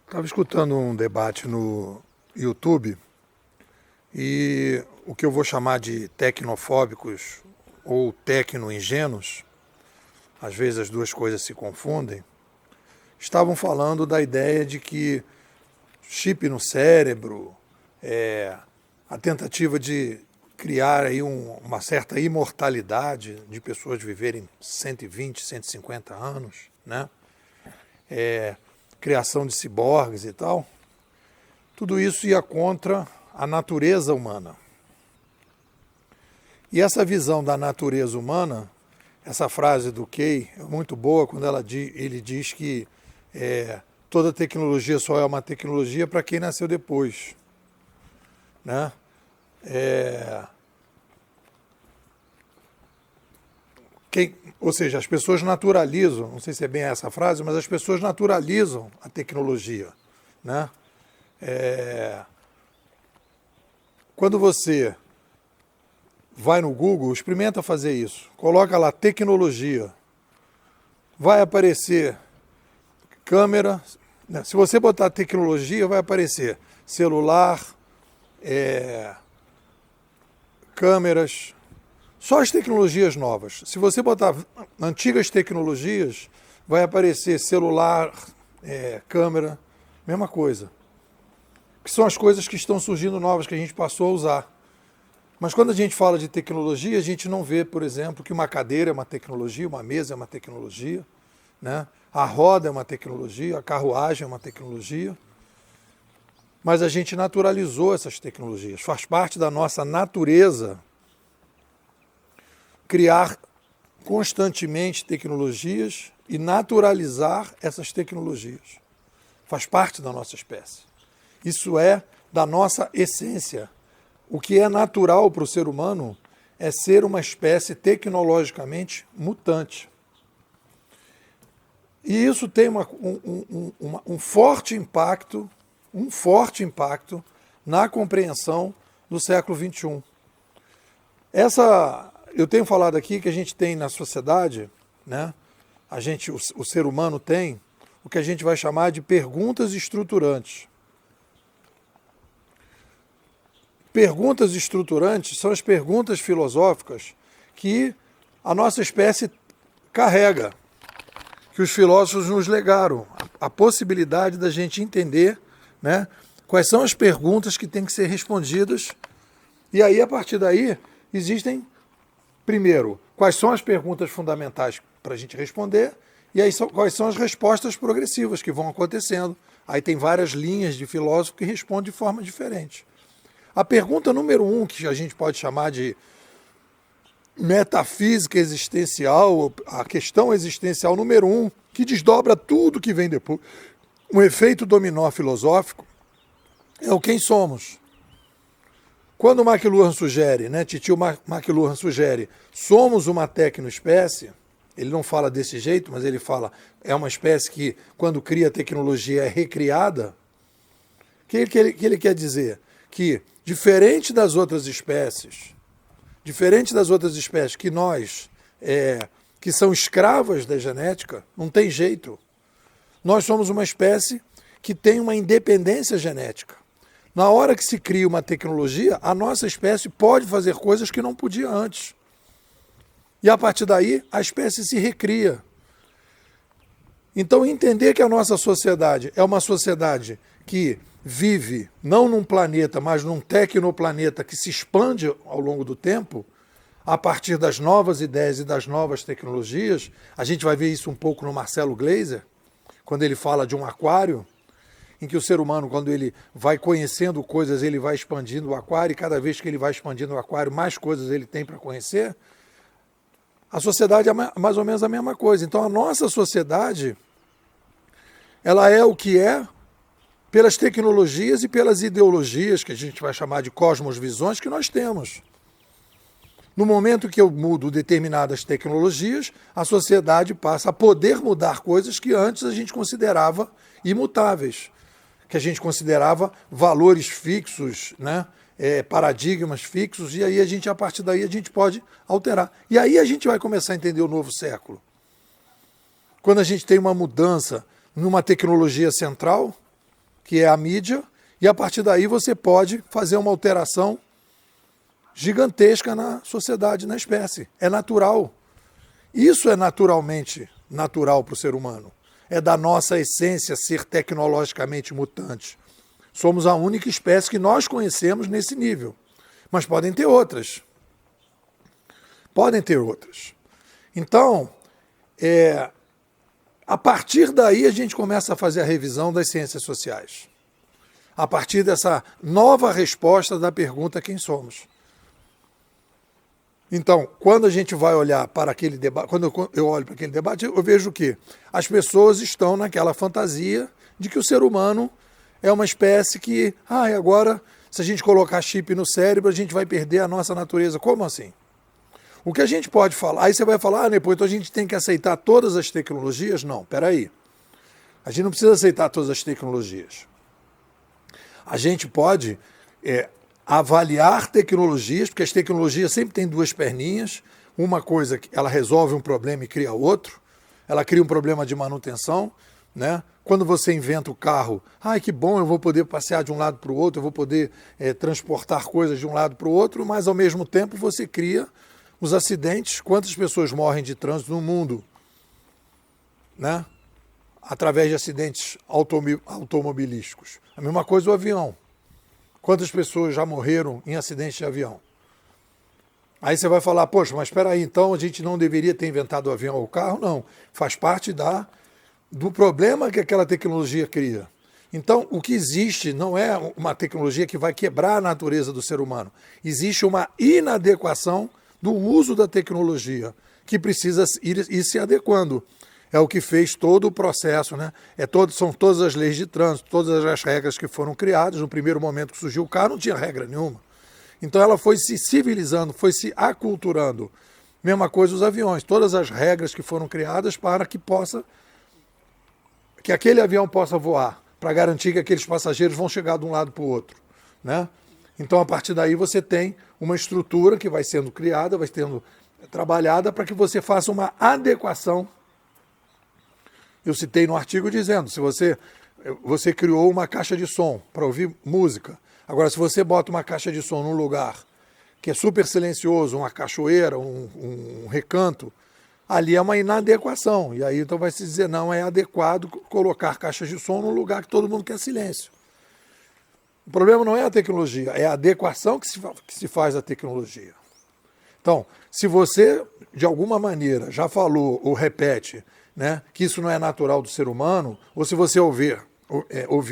Estava escutando um debate no YouTube e o que eu vou chamar de tecnofóbicos ou tecno-ingênuos, às vezes as duas coisas se confundem, estavam falando da ideia de que chip no cérebro, a tentativa de criar aí uma certa imortalidade de pessoas viverem 120, 150 anos, né? Criação de ciborgues e tal, tudo isso ia contra a natureza humana. E essa visão da natureza humana, essa frase do Kay é muito boa quando ele diz que toda tecnologia só é uma tecnologia para quem nasceu depois, né? Ou seja, as pessoas naturalizam, não sei se é bem essa frase, mas as pessoas naturalizam a tecnologia, né? Quando você vai no Google, experimenta fazer isso, coloca lá tecnologia, vai aparecer câmera, né? Se você botar tecnologia, vai aparecer celular, câmeras, só as tecnologias novas. Se você botar antigas tecnologias, vai aparecer celular, câmera, mesma coisa. Que são as coisas que estão surgindo novas, que a gente passou a usar. Mas quando a gente fala de tecnologia, a gente não vê, por exemplo, que uma cadeira é uma tecnologia, uma mesa é uma tecnologia, né? A roda é uma tecnologia, a carruagem é uma tecnologia. Mas a gente naturalizou essas tecnologias. Faz parte da nossa natureza criar constantemente tecnologias e naturalizar essas tecnologias. Faz parte da nossa espécie. Isso é da nossa essência. O que é natural para o ser humano é ser uma espécie tecnologicamente mutante. E isso tem um forte impacto na compreensão do século XXI. Eu tenho falado aqui que a gente tem na sociedade, né, o ser humano tem o que a gente vai chamar de perguntas estruturantes. Perguntas estruturantes são as perguntas filosóficas que a nossa espécie carrega, que os filósofos nos legaram, a possibilidade da gente entender, né, quais são as perguntas que têm que ser respondidas. E aí, a partir daí, existem, primeiro, quais são as perguntas fundamentais para a gente responder, e aí quais são as respostas progressivas que vão acontecendo. Aí tem várias linhas de filósofo que respondem de forma diferente. A pergunta número 1, que a gente pode chamar de metafísica existencial, a questão existencial número 1, que desdobra tudo que vem depois, um efeito dominó filosófico, é o quem somos. Quando o McLuhan sugere, né, Titio McLuhan sugere, somos uma tecnoespécie, ele não fala desse jeito, mas ele fala, é uma espécie que, quando cria tecnologia, é recriada. O que ele quer dizer? Que, diferente das outras espécies que nós, que são escravas da genética, não tem jeito. Nós somos uma espécie que tem uma independência genética. Na hora que se cria uma tecnologia, a nossa espécie pode fazer coisas que não podia antes. E a partir daí, a espécie se recria. Então, entender que a nossa sociedade é uma sociedade que vive não num planeta, mas num tecnoplaneta que se expande ao longo do tempo, a partir das novas ideias e das novas tecnologias. A gente vai ver isso um pouco no Marcelo Gleiser, quando ele fala de um aquário, em que o ser humano, quando ele vai conhecendo coisas, ele vai expandindo o aquário, e cada vez que ele vai expandindo o aquário, mais coisas ele tem para conhecer. A sociedade é mais ou menos a mesma coisa. Então, a nossa sociedade, ela é o que é pelas tecnologias e pelas ideologias, que a gente vai chamar de cosmosvisões, que nós temos. No momento que eu mudo determinadas tecnologias, a sociedade passa a poder mudar coisas que antes a gente considerava imutáveis, que a gente considerava valores fixos, né? Paradigmas fixos, e aí a partir daí a gente pode alterar. E aí a gente vai começar a entender o novo século. Quando a gente tem uma mudança numa tecnologia central, que é a mídia, e a partir daí você pode fazer uma alteração gigantesca na sociedade, na espécie. É natural. Isso é naturalmente natural para o ser humano. É da nossa essência ser tecnologicamente mutante. Somos a única espécie que nós conhecemos nesse nível. Mas podem ter outras. Podem ter outras. Então, a partir daí a gente começa a fazer a revisão das ciências sociais. A partir dessa nova resposta da pergunta quem somos. Então, quando a gente vai olhar para aquele debate, quando eu olho para aquele debate, eu vejo que as pessoas estão naquela fantasia de que o ser humano é uma espécie que, agora, se a gente colocar chip no cérebro, a gente vai perder a nossa natureza. Como assim? O que a gente pode falar, aí você vai falar, depois então a gente tem que aceitar todas as tecnologias? Não, peraí. A gente não precisa aceitar todas as tecnologias. A gente pode avaliar tecnologias, porque as tecnologias sempre têm duas perninhas. Uma coisa que ela resolve um problema e cria outro. Ela cria um problema de manutenção, né? Quando você inventa o carro, que bom, eu vou poder passear de um lado para o outro, eu vou poder transportar coisas de um lado para o outro, mas ao mesmo tempo você cria os acidentes. Quantas pessoas morrem de trânsito no mundo, né? Através de acidentes automobilísticos. A mesma coisa o avião. Quantas pessoas já morreram em acidentes de avião? Aí você vai falar, poxa, mas espera aí, então a gente não deveria ter inventado o avião ou o carro? Não, faz parte do problema que aquela tecnologia cria. Então, o que existe não é uma tecnologia que vai quebrar a natureza do ser humano. Existe uma inadequação do uso da tecnologia, que precisa ir se adequando. É o que fez todo o processo, né? São todas as leis de trânsito, todas as regras que foram criadas. No primeiro momento que surgiu o carro, não tinha regra nenhuma. Então ela foi se civilizando, foi se aculturando. Mesma coisa os aviões, todas as regras que foram criadas para que aquele avião possa voar, para garantir que aqueles passageiros vão chegar de um lado para o outro, né? Então, a partir daí, você tem uma estrutura que vai sendo criada, vai sendo trabalhada para que você faça uma adequação. Eu citei no artigo dizendo, se você criou uma caixa de som para ouvir música. Agora, se você bota uma caixa de som num lugar que é super silencioso, uma cachoeira, um recanto, ali é uma inadequação. E aí então vai se dizer, não é adequado colocar caixas de som num lugar que todo mundo quer silêncio. O problema não é a tecnologia, é a adequação que se faz à tecnologia. Então, se você, de alguma maneira, já falou ou repete, né, que isso não é natural do ser humano, ou se você ouvir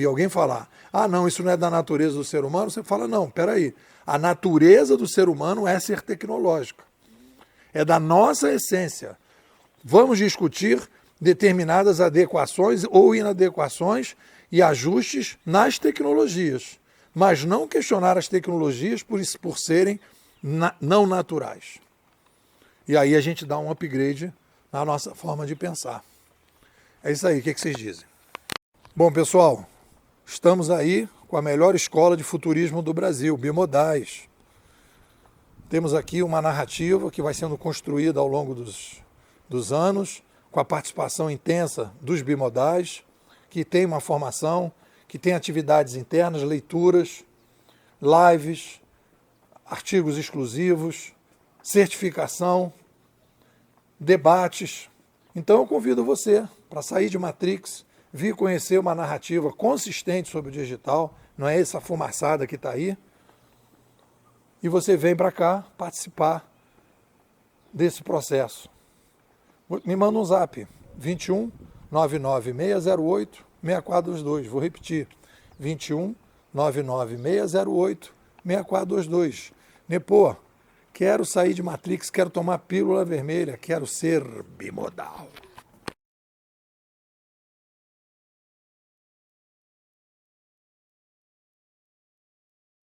alguém falar, não, isso não é da natureza do ser humano, você fala, não, peraí, a natureza do ser humano é ser tecnológica. É da nossa essência. Vamos discutir determinadas adequações ou inadequações e ajustes nas tecnologias, mas não questionar as tecnologias por serem não naturais. E aí a gente dá um upgrade na nossa forma de pensar. É isso aí, o que vocês dizem? Bom, pessoal, estamos aí com a melhor escola de futurismo do Brasil, Bimodais. Temos aqui uma narrativa que vai sendo construída ao longo dos anos, com a participação intensa dos bimodais, que tem uma formação, que tem atividades internas, leituras, lives, artigos exclusivos, certificação, debates. Então eu convido você para sair de Matrix, vir conhecer uma narrativa consistente sobre o digital, não é essa fumaçada que está aí, e você vem para cá participar desse processo. Me manda um zap, 21 99608 6422. Vou repetir, 21 99608 6422. Nepô, quero sair de Matrix, quero tomar pílula vermelha, quero ser bimodal.